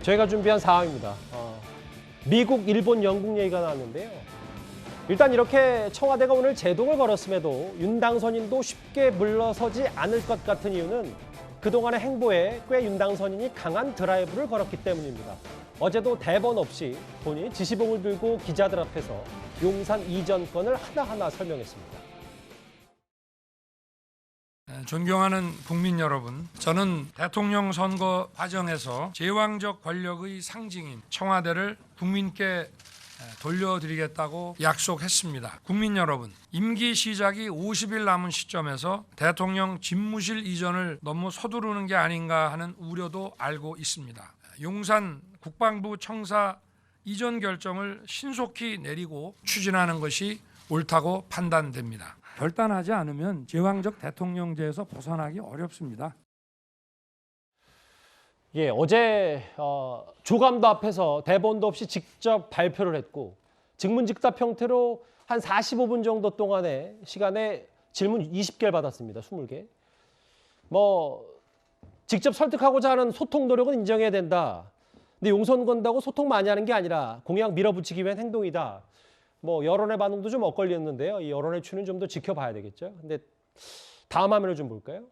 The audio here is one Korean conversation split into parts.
저희가 준비한 사항입니다. 미국, 일본, 영국 얘기가 나왔는데요. 일단 이렇게 청와대가 오늘 제동을 걸었음에도 윤 당선인도 쉽게 물러서지 않을 것 같은 이유는 그동안의 행보에 꽤 윤 당선인이 강한 드라이브를 걸었기 때문입니다. 어제도 대본 없이 본인이 지시봉을 들고 기자들 앞에서 용산 이전 건을 하나하나 설명했습니다. 존경하는 국민 여러분, 저는 대통령 선거 과정에서 제왕적 권력의 상징인 청와대를 국민께 돌려드리겠다고 약속했습니다. 국민 여러분, 임기 시작이 50일 남은 시점에서 대통령 집무실 이전을 너무 서두르는 게 아닌가 하는 우려도 알고 있습니다. 용산 국방부 청사 이전 결정을 신속히 내리고 추진하는 것이 옳다고 판단됩니다. 결단하지 않으면 제왕적 대통령제에서 벗어나기 어렵습니다. 예, 어제 조감도 앞에서 대본도 없이 직접 발표를 했고 직문직답 형태로 한 45분 정도 동안의 시간에 질문 20개를 받았습니다. 20개. 직접 설득하고자 하는 소통 노력은 인정해야 된다. 근데 용선 건다고 소통 많이 하는 게 아니라 공약 밀어붙이기 위한 행동이다. 여론의 반응도 좀 엇갈렸는데요. 이 여론의 추이는 좀 더 지켜봐야 되겠죠. 근데 다음 화면을 좀 볼까요?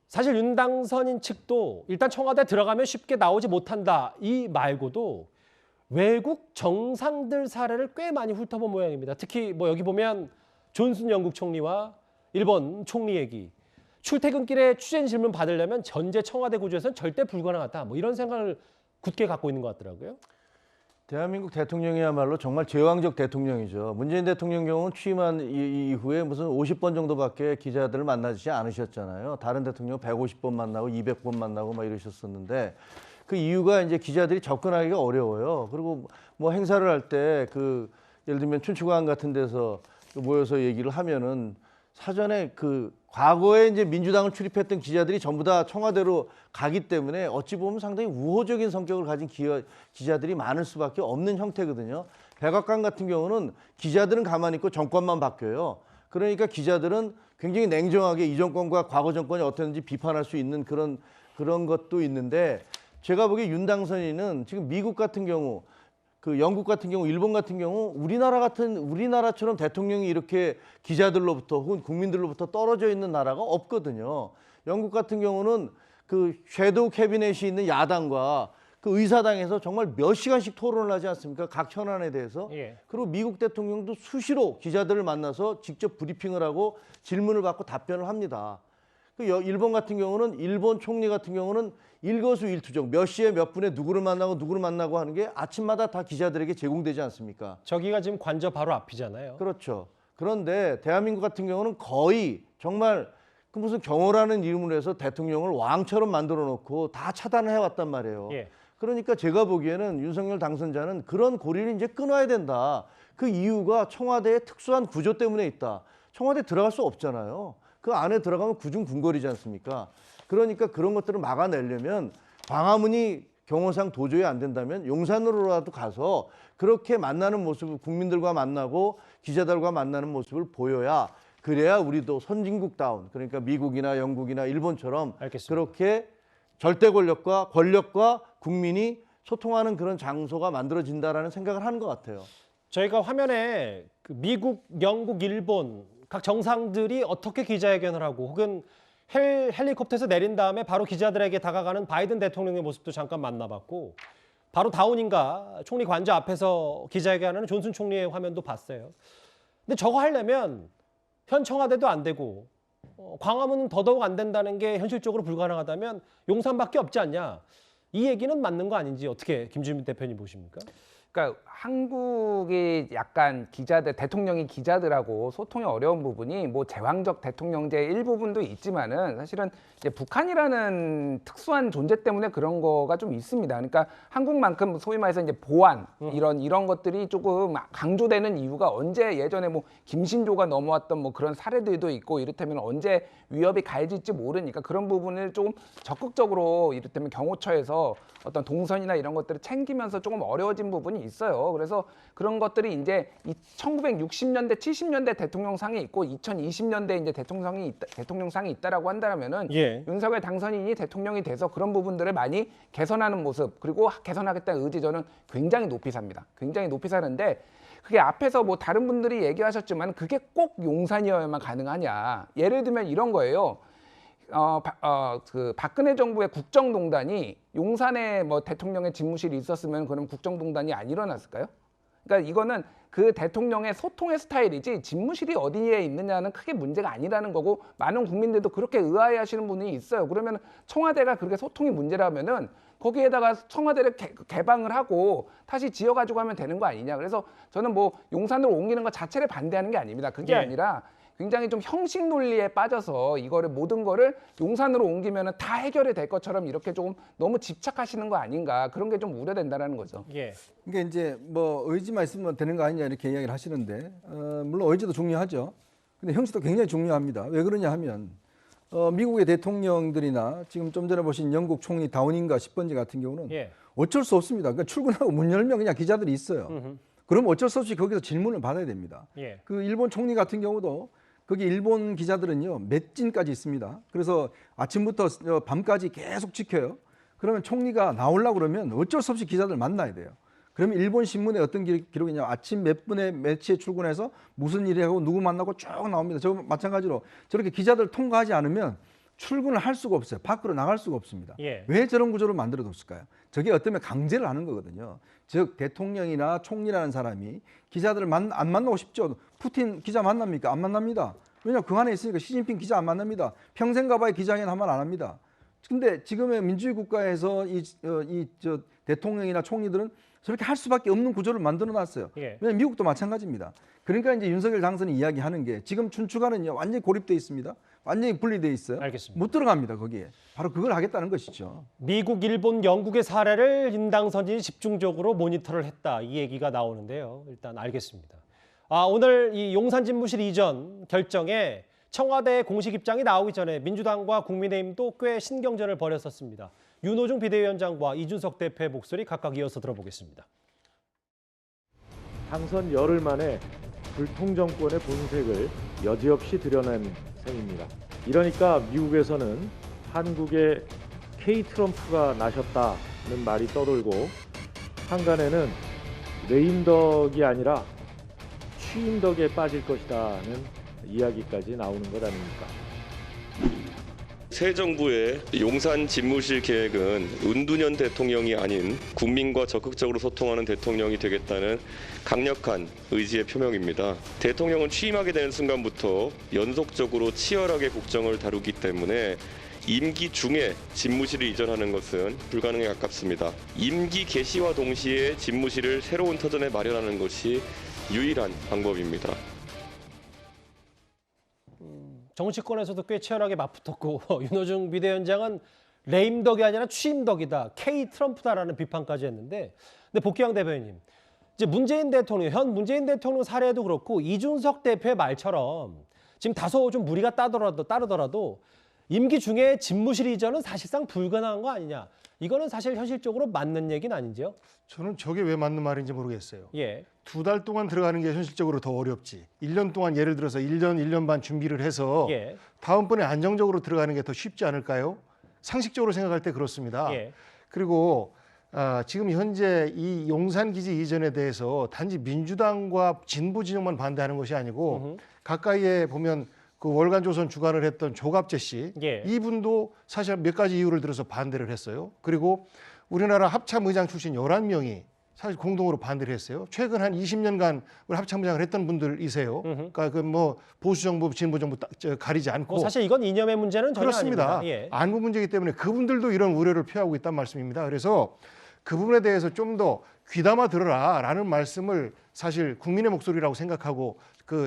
사실 윤 당선인 측도 일단 청와대 들어가면 쉽게 나오지 못한다. 이 말고도 외국 정상들 사례를 꽤 많이 훑어본 모양입니다. 특히 여기 보면 존슨 영국 총리와 일본 총리 얘기. 출퇴근길에 취재 질문 받으려면 전제 청와대 구조에서는 절대 불가능하다. 이런 생각을 굳게 갖고 있는 것 같더라고요. 대한민국 대통령이야말로 정말 제왕적 대통령이죠. 문재인 대통령 경우는 취임한 이후에 무슨 50번 정도밖에 기자들을 만나지 않으셨잖아요. 다른 대통령 150번 만나고 200번 만나고 이러셨었는데 그 이유가 이제 기자들이 접근하기가 어려워요. 그리고 행사를 할 때 예를 들면 춘추관 같은 데서 모여서 얘기를 하면은 사전에 과거에 이제 민주당을 출입했던 기자들이 전부 다 청와대로 가기 때문에 어찌 보면 상당히 우호적인 성격을 가진 기자들이 많을 수밖에 없는 형태거든요. 백악관 같은 경우는 기자들은 가만히 있고 정권만 바뀌어요. 그러니까 기자들은 굉장히 냉정하게 이 정권과 과거 정권이 어땠는지 비판할 수 있는 그런 것도 있는데 제가 보기에 윤 당선인은 지금 미국 같은 경우 영국 같은 경우, 일본 같은 경우 우리나라처럼 대통령이 이렇게 기자들로부터 혹은 국민들로부터 떨어져 있는 나라가 없거든요. 영국 같은 경우는 섀도우 캐비넷이 있는 야당과 의사당에서 정말 몇 시간씩 토론을 하지 않습니까? 각 현안에 대해서. 예. 그리고 미국 대통령도 수시로 기자들을 만나서 직접 브리핑을 하고 질문을 받고 답변을 합니다. 일본 같은 경우는 일본 총리 같은 경우는 일거수일투족 몇 시에 몇 분에 누구를 만나고 하는 게 아침마다 다 기자들에게 제공되지 않습니까? 저기가 지금 관저 바로 앞이잖아요. 그렇죠. 그런데 대한민국 같은 경우는 거의 정말 무슨 경호라는 이름으로 해서 대통령을 왕처럼 만들어 놓고 다 차단을 해왔단 말이에요. 예. 그러니까 제가 보기에는 윤석열 당선자는 그런 고리를 이제 끊어야 된다. 그 이유가 청와대의 특수한 구조 때문에 있다. 청와대 들어갈 수 없잖아요. 그 안에 들어가면 구중궁궐이지 않습니까? 그러니까 그런 것들을 막아내려면 광화문이 경호상 도저히 안 된다면 용산으로라도 가서 그렇게 만나는 모습을 국민들과 만나고 기자들과 만나는 모습을 보여야 그래야 우리도 선진국다운 그러니까 미국이나 영국이나 일본처럼 알겠습니다. 그렇게 절대 권력과 국민이 소통하는 그런 장소가 만들어진다라는 생각을 하는 것 같아요. 저희가 화면에 미국, 영국, 일본 각 정상들이 어떻게 기자회견을 하고 혹은 헬리콥터에서 내린 다음에 바로 기자들에게 다가가는 바이든 대통령의 모습도 잠깐 만나봤고 바로 다운인가 총리 관저 앞에서 기자회견하는 존슨 총리의 화면도 봤어요. 근데 저거 하려면 현 청와대도 안 되고 광화문은 더더욱 안 된다는 게 현실적으로 불가능하다면 용산밖에 없지 않냐. 이 얘기는 맞는 거 아닌지 어떻게 김준민 대표님 보십니까? 그러니까 한국이 약간 대통령이 기자들하고 소통이 어려운 부분이 제왕적 대통령제의 일부분도 있지만은 사실은 이제 북한이라는 특수한 존재 때문에 그런 거가 좀 있습니다. 그러니까 한국만큼 소위 말해서 이제 보안 이런 것들이 조금 강조되는 이유가 언제 예전에 김신조가 넘어왔던 그런 사례들도 있고 이를테면 언제 위협이 가해질지 모르니까 그런 부분을 조금 적극적으로 이를테면 경호처에서 어떤 동선이나 이런 것들을 챙기면서 조금 어려워진 부분이 있어요. 그래서 그런 것들이 이제 1960년대, 70년대 대통령상이 있고 2020년대 이제 대통령상이 있다라고 한다면은 예. 윤석열 당선인이 대통령이 돼서 그런 부분들을 많이 개선하는 모습 그리고 개선하겠다는 의지 저는 굉장히 높이 삽니다. 굉장히 높이 사는데 그게 앞에서 뭐 다른 분들이 얘기하셨지만 그게 꼭 용산이어야만 가능하냐. 예를 들면 이런 거예요. 그 박근혜 정부의 국정농단이 용산에 뭐 대통령의 집무실이 있었으면 그럼 국정농단이 안 일어났을까요? 그러니까 이거는 그 대통령의 소통의 스타일이지 집무실이 어디에 있느냐는 크게 문제가 아니라는 거고 많은 국민들도 그렇게 의아해하시는 분이 있어요. 그러면 청와대가 그렇게 소통이 문제라면은 거기에다가 청와대를 개방을 하고 다시 지어가지고 하면 되는 거 아니냐. 그래서 저는 뭐 용산으로 옮기는 것 자체를 반대하는 게 아닙니다. 그게 예. 아니라 굉장히 좀 형식 논리에 빠져서 이거를 모든 거를 용산으로 옮기면 다 해결이 될 것처럼 이렇게 조금 너무 집착하시는 거 아닌가 그런 게 좀 우려된다라는 거죠. 예. 그러니까 이제 뭐 의지만 있으면 되는 거 아니냐 이렇게 이야기를 하시는데 물론 의지도 중요하죠. 근데 형식도 굉장히 중요합니다. 왜 그러냐 하면 미국의 대통령들이나 지금 좀 전에 보신 영국 총리 다우닝가 10번지 같은 경우는 예. 어쩔 수 없습니다. 그러니까 출근하고 문 열면 그냥 기자들이 있어요. 그럼 어쩔 수 없이 거기서 질문을 받아야 됩니다. 예. 그 일본 총리 같은 경우도 거기 일본 기자들은요 몇 진까지 있습니다. 그래서 아침부터 밤까지 계속 지켜요. 그러면 총리가 나오려고 그러면 어쩔 수 없이 기자들 만나야 돼요. 그러면 일본 신문에 어떤 기록이냐 아침 몇 분에 몇 시에 출근해서 무슨 일을 하고 누구 만나고 쭉 나옵니다. 저 마찬가지로 저렇게 기자들 통과하지 않으면 출근을 할 수가 없어요. 밖으로 나갈 수가 없습니다. 예. 왜 저런 구조를 만들어뒀을까요? 저게 어쩌면 강제를 하는 거거든요. 즉 대통령이나 총리라는 사람이 기자들을 안 만나고 싶죠. 푸틴 기자 만납니까? 안 만납니다. 왜냐하면 그 안에 있으니까 시진핑 기자 안 만납니다. 평생 가봐야 기자회견 하면 안 합니다. 근데 지금의 민주주의 국가에서 저 대통령이나 총리들은 저렇게 할 수밖에 없는 구조를 만들어놨어요. 예. 왜냐하면 미국도 마찬가지입니다. 그러니까 이제 윤석열 당선이 이야기하는 게 지금 춘추관은요 완전히 고립돼 있습니다. 완전히 분리돼 있어요. 알겠습니다. 못 들어갑니다 거기에. 바로 그걸 하겠다는 것이죠. 미국, 일본, 영국의 사례를 윤 당선인이 집중적으로 모니터를 했다. 이 얘기가 나오는데요. 일단 알겠습니다. 오늘 이 용산 집무실 이전 결정에 청와대 공식 입장이 나오기 전에 민주당과 국민의힘도 꽤 신경전을 벌였었습니다. 윤호중 비대위원장과 이준석 대표의 목소리 각각 이어서 들어보겠습니다. 당선 열흘 만에 불통정권의 본색을 여지없이 드러낸 셈입니다. 이러니까 미국에서는 한국에 K-트럼프가 나셨다는 말이 떠돌고 한간에는 레임덕이 아니라 취임덕에 빠질 것이라는 이야기까지 나오는 것 아닙니까? 새 정부의 용산 집무실 계획은 은둔형 대통령이 아닌 국민과 적극적으로 소통하는 대통령이 되겠다는 강력한 의지의 표명입니다. 대통령은 취임하게 되는 순간부터 연속적으로 치열하게 국정을 다루기 때문에 임기 중에 집무실을 이전하는 것은 불가능에 가깝습니다. 임기 개시와 동시에 집무실을 새로운 터전에 마련하는 것이 유일한 방법입니다. 정치권에서도 꽤 치열하게 맞붙었고 윤호중 비대위원장은 레임덕이 아니라 취임덕이다, K-트럼프다라는 비판까지 했는데 근데 복귀양 대변인, 이제 문재인 대통령, 현 문재인 대통령 사례도 그렇고 이준석 대표의 말처럼 지금 다소 좀 무리가 따르더라도 임기 중에 집무실 이전은 사실상 불가능한 거 아니냐. 이거는 사실 현실적으로 맞는 얘기는 아닌지요? 저는 저게 왜 맞는 말인지 모르겠어요. 예. 2달 동안 들어가는 게 현실적으로 더 어렵지. 1년 동안 예를 들어서 1년 반 준비를 해서 예. 다음번에 안정적으로 들어가는 게 더 쉽지 않을까요? 상식적으로 생각할 때 그렇습니다. 예. 그리고 지금 현재 이 용산 기지 이전에 대해서 단지 민주당과 진보 진영만 반대하는 것이 아니고 가까이에 보면 그 월간조선 주관을 했던 조갑재 씨, 예. 이분도 사실 몇 가지 이유를 들어서 반대를 했어요. 그리고 우리나라 합참의장 출신 11명이 사실 공동으로 반대를 했어요. 최근 한 20년간 합참의장을 했던 분들이세요. 그러니까 그 뭐 보수 정부, 진보 정부 가리지 않고. 사실 이건 이념의 문제는 전혀 그렇습니다. 아닙니다. 예. 안보 문제이기 때문에 그분들도 이런 우려를 표하고 있다는 말씀입니다. 그래서 그 부분에 대해서 좀 더 귀담아 들어라라는 말씀을 사실 국민의 목소리라고 생각하고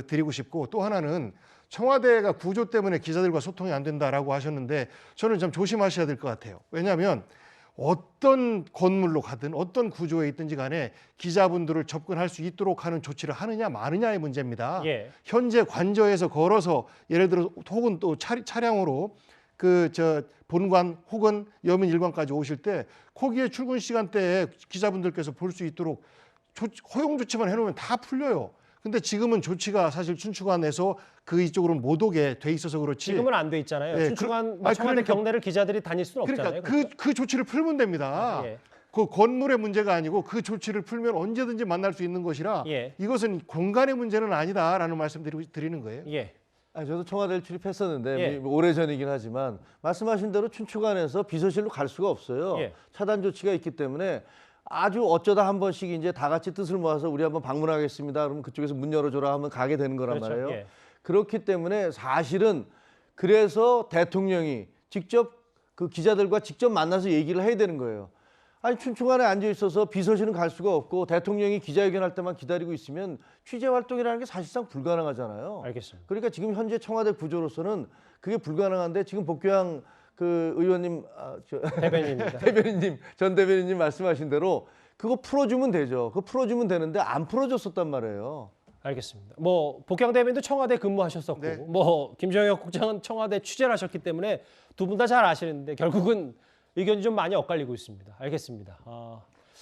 드리고 싶고, 또 하나는 청와대가 구조 때문에 기자들과 소통이 안 된다라고 하셨는데 저는 좀 조심하셔야 될 것 같아요. 왜냐하면 어떤 건물로 가든 어떤 구조에 있든지 간에 기자분들을 접근할 수 있도록 하는 조치를 하느냐 마느냐의 문제입니다. 예. 현재 관저에서 걸어서 예를 들어 혹은 또 차량으로 본관 혹은 여민 일관까지 오실 때 거기에 출근 시간대에 기자분들께서 볼 수 있도록 허용 조치만 해놓으면 다 풀려요. 근데 지금은 조치가 사실 춘추관에서 그 이쪽으로 못 오게 돼 있어서 그렇지. 지금은 안 돼 있잖아요. 예, 춘추관 아니, 청와대 그러니까- 경내를 기자들이 다닐 수는 없잖아요. 그러니까 그 조치를 풀면 됩니다. 예. 그 건물의 문제가 아니고 그 조치를 풀면 언제든지 만날 수 있는 것이라 예. 이것은 공간의 문제는 아니다라는 말씀 드리는 거예요. 예. 저도 청와대를 출입했었는데 예. 오래전이긴 하지만 말씀하신 대로 춘추관에서 비서실로 갈 수가 없어요. 예. 차단 조치가 있기 때문에 아주 어쩌다 한 번씩 이제 다 같이 뜻을 모아서 우리 한번 방문하겠습니다. 그러면 그쪽에서 문 열어줘라 하면 가게 되는 거란 그렇죠. 말이에요. 예. 그렇기 때문에 사실은 그래서 대통령이 직접 그 기자들과 직접 만나서 얘기를 해야 되는 거예요. 아니 춘추관에 앉아 있어서 비서실은 갈 수가 없고 대통령이 기자회견할 때만 기다리고 있으면 취재 활동이라는 게 사실상 불가능하잖아요. 알겠습니다. 그러니까 지금 현재 청와대 구조로서는 그게 불가능한데 지금 복귀한 그 의원님, 대변인입니다. 대변인님, 전 대변인님 말씀하신 대로 그거 풀어주면 되죠. 그거 풀어주면 되는데 안 풀어줬었단 말이에요. 알겠습니다. 뭐 복경 대변인도 청와대 근무하셨었고, 네. 뭐 김정혁 국장은 청와대 취재를 하셨기 때문에 두 분 다 잘 아시는데 결국은 의견이 좀 많이 엇갈리고 있습니다. 알겠습니다.